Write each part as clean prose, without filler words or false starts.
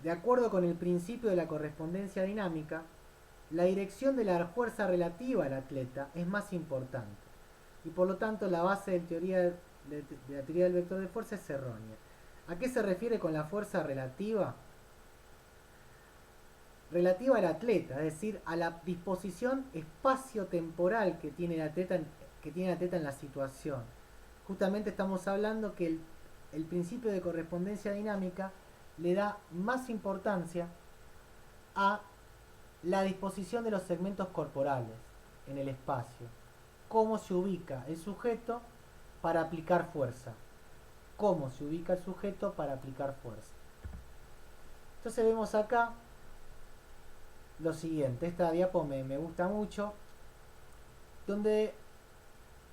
de acuerdo con el principio de la correspondencia dinámica, la dirección de la fuerza relativa al atleta es más importante y por lo tanto la base de la teoría del vector de fuerza es errónea. ¿A qué se refiere con la fuerza relativa? Relativa al atleta, es decir, a la disposición espacio-temporal que tiene el atleta en la situación. Justamente estamos hablando que el principio de correspondencia dinámica le da más importancia a la disposición de los segmentos corporales en el espacio, cómo se ubica el sujeto para aplicar fuerza, cómo se ubica el sujeto para aplicar fuerza. Entonces vemos acá lo siguiente, esta diapo me gusta mucho, donde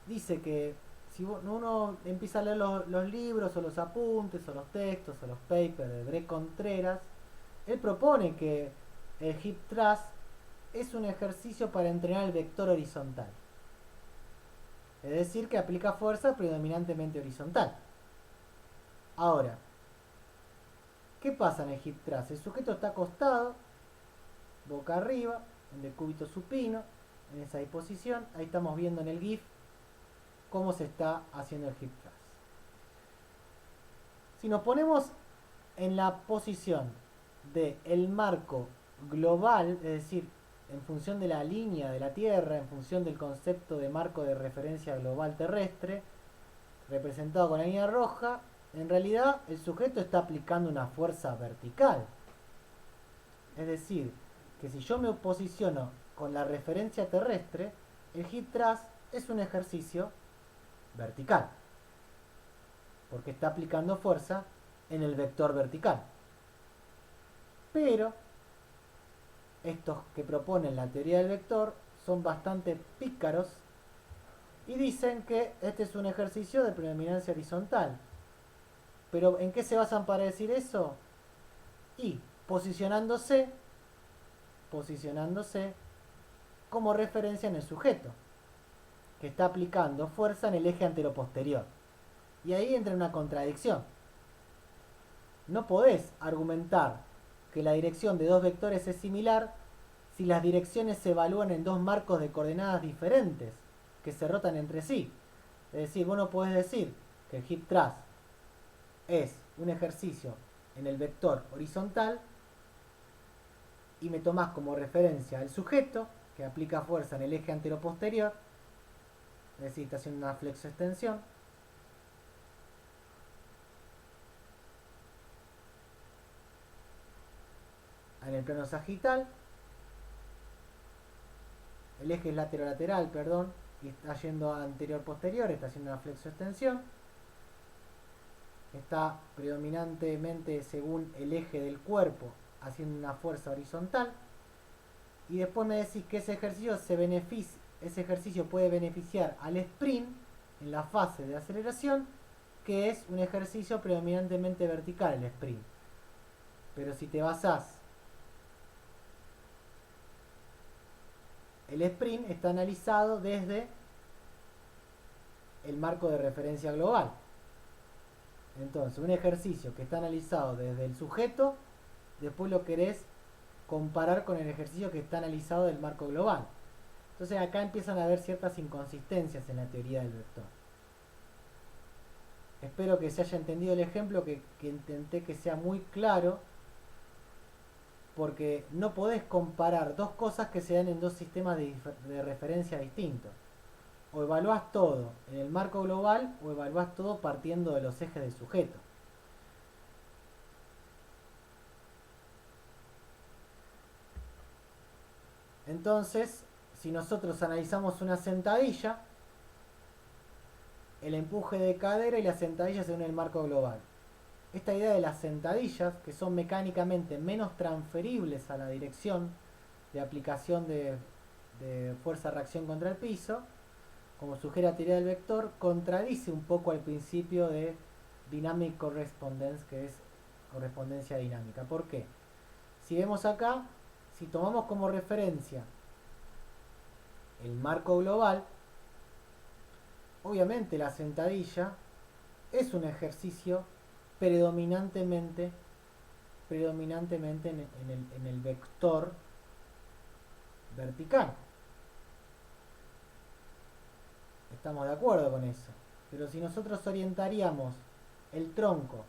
dice que si uno empieza a leer los libros o los apuntes o los textos o los papers de Bre Contreras, él propone que el hip thrust es un ejercicio para entrenar el vector horizontal. Es decir, que aplica fuerza predominantemente horizontal. Ahora, ¿qué pasa en el hip thrust? El sujeto está acostado, boca arriba, en decúbito supino, en esa disposición. Ahí estamos viendo en el GIF cómo se está haciendo el hip thrust. Si nos ponemos en la posición del marco global, es decir, en función de la línea de la Tierra, en función del concepto de marco de referencia global terrestre, representado con la línea roja, en realidad el sujeto está aplicando una fuerza vertical. Es decir, que si yo me posiciono con la referencia terrestre, el hip thrust es un ejercicio vertical, porque está aplicando fuerza en el vector vertical. Pero estos que proponen la teoría del vector son bastante pícaros y dicen que este es un ejercicio de predominancia horizontal. Pero ¿en qué se basan para decir eso? Y posicionándose como referencia en el sujeto, que está aplicando fuerza en el eje anteroposterior. Y ahí entra una contradicción. No podés argumentar que la dirección de dos vectores es similar si las direcciones se evalúan en dos marcos de coordenadas diferentes que se rotan entre sí. Es decir, vos no podés decir que el hip thrust es un ejercicio en el vector horizontal y me tomás como referencia al sujeto que aplica fuerza en el eje anteroposterior, es decir, está haciendo una flexoextensión, en el plano sagital, el eje es lateral, perdón, y está yendo anterior-posterior, está haciendo una flexoextensión, está predominantemente según el eje del cuerpo haciendo una fuerza horizontal, y después me decís que ese ejercicio puede beneficiar al sprint en la fase de aceleración, que es un ejercicio predominantemente vertical el sprint. Pero si te basás, el sprint está analizado desde el marco de referencia global. Entonces, un ejercicio que está analizado desde el sujeto, después lo querés comparar con el ejercicio que está analizado del marco global. Entonces acá empiezan a haber ciertas inconsistencias en la teoría del vector. Espero que se haya entendido el ejemplo, que intenté que sea muy claro, porque no podés comparar dos cosas que se dan en dos sistemas de referencia distintos. O evaluás todo en el marco global o evaluás todo partiendo de los ejes del sujeto. Entonces, si nosotros analizamos una sentadilla, el empuje de cadera y la sentadilla según el marco global. Esta idea de las sentadillas, que son mecánicamente menos transferibles a la dirección de aplicación de fuerza-reacción contra el piso, como sugiere la teoría del vector, contradice un poco al principio de dynamic correspondence, que es correspondencia dinámica. ¿Por qué? Si vemos acá, si tomamos como referencia el marco global, obviamente la sentadilla es un ejercicio predominantemente predominantemente en el vector vertical. Estamos de acuerdo con eso. Pero si nosotros orientaríamos el tronco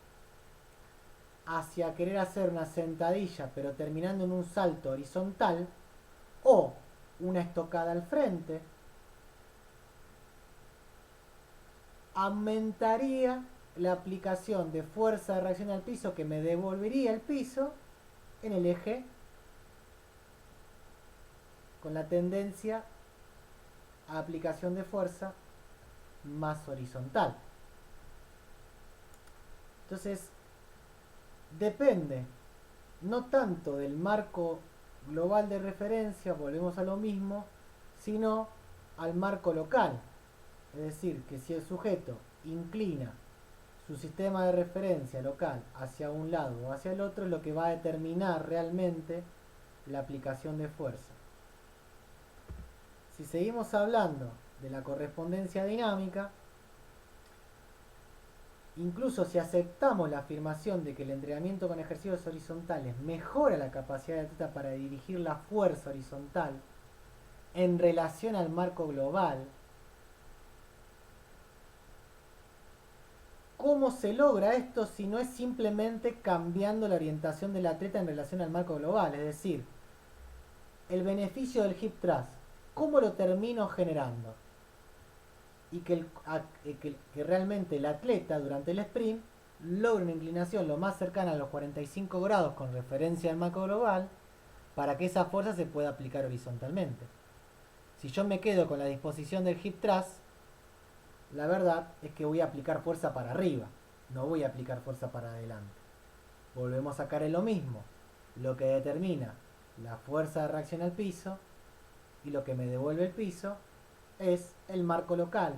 hacia querer hacer una sentadilla, pero terminando en un salto horizontal, o una estocada al frente, aumentaría la aplicación de fuerza de reacción al piso que me devolvería el piso en el eje con la tendencia a aplicación de fuerza más horizontal. Entonces, depende no tanto del marco global de referencia, volvemos a lo mismo, sino al marco local. Es decir, que si el sujeto inclina su sistema de referencia local hacia un lado o hacia el otro, es lo que va a determinar realmente la aplicación de fuerza. Si seguimos hablando de la correspondencia dinámica, incluso si aceptamos la afirmación de que el entrenamiento con ejercicios horizontales mejora la capacidad del atleta para dirigir la fuerza horizontal en relación al marco global, ¿cómo se logra esto si no es simplemente cambiando la orientación del atleta en relación al marco global? Es decir, el beneficio del hip thrust, ¿cómo lo termino generando? Y que realmente el atleta durante el sprint logre una inclinación lo más cercana a los 45 grados con referencia al marco global para que esa fuerza se pueda aplicar horizontalmente. Si yo me quedo con la disposición del hip thrust, la verdad es que voy a aplicar fuerza para arriba, no voy a aplicar fuerza para adelante. Volvemos a caer en lo mismo. Lo que determina la fuerza de reacción al piso y lo que me devuelve el piso es el marco local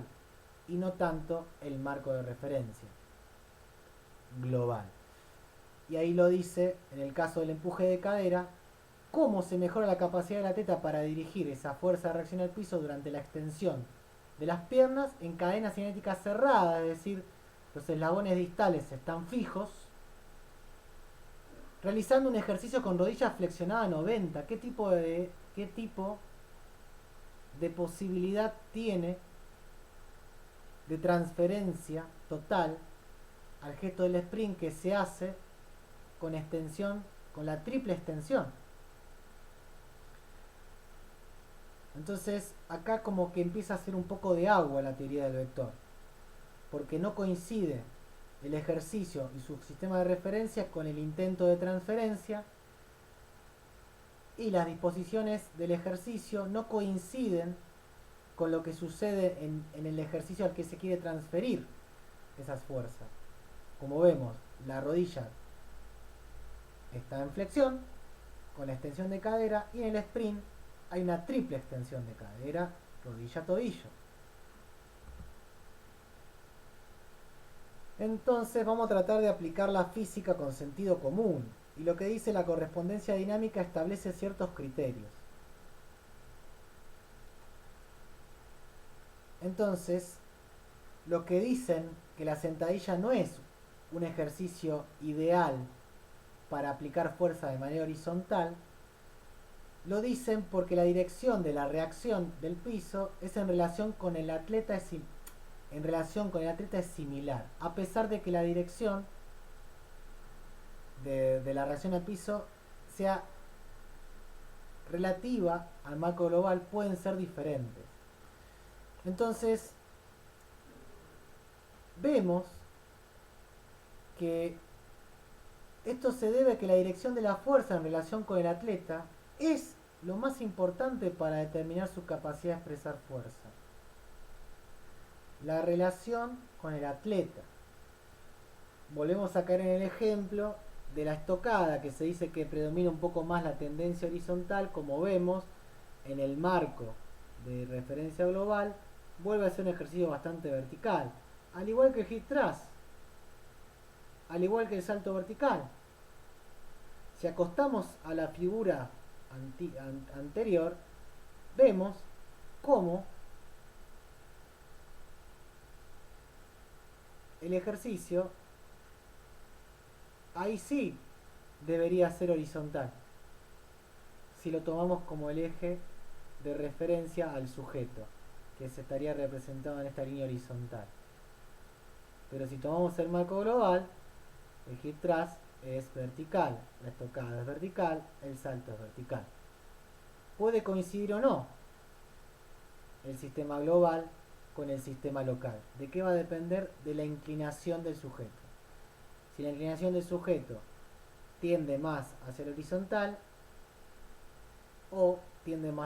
y no tanto el marco de referencia global. Y ahí lo dice, en el caso del empuje de cadera, cómo se mejora la capacidad del atleta para dirigir esa fuerza de reacción al piso durante la extensión de las piernas en cadenas cinéticas cerradas, es decir, los eslabones distales están fijos, realizando un ejercicio con rodilla flexionada a 90. ¿Qué tipo de posibilidad tiene de transferencia total al gesto del sprint que se hace con extensión, con la triple extensión? Entonces acá como que empieza a hacer un poco de agua la teoría del vector, porque no coincide el ejercicio y su sistema de referencia con el intento de transferencia, y las disposiciones del ejercicio no coinciden con lo que sucede en el ejercicio al que se quiere transferir esas fuerzas. Como vemos, la rodilla está en flexión con la extensión de cadera, y en el sprint hay una triple extensión de cadera, rodilla, tobillo. Entonces vamos a tratar de aplicar la física con sentido común, y lo que dice la correspondencia dinámica establece ciertos criterios. Entonces, lo que dicen que la sentadilla no es un ejercicio ideal para aplicar fuerza de manera horizontal, lo dicen porque la dirección de la reacción del piso es en relación con el atleta es similar, a pesar de que la dirección de la reacción al piso sea relativa al marco global, pueden ser diferentes. Entonces, vemos que esto se debe a que la dirección de la fuerza en relación con el atleta es lo más importante para determinar su capacidad de expresar fuerza. La relación con el atleta. Volvemos a caer en el ejemplo de la estocada, que se dice que predomina un poco más la tendencia horizontal. Como vemos, en el marco de referencia global vuelve a ser un ejercicio bastante vertical, al igual que el hip thrust, al igual que el salto vertical. Si acostamos a la figura anterior, vemos cómo el ejercicio, ahí sí, debería ser horizontal, si lo tomamos como el eje de referencia al sujeto, que se estaría representado en esta línea horizontal. Pero si tomamos el marco global, el hip thrust es vertical, la estocada es vertical, el salto es vertical. Puede coincidir o no el sistema global con el sistema local. ¿De qué va a depender? De la inclinación del sujeto. Si la inclinación del sujeto tiende más hacia el horizontal o tiende más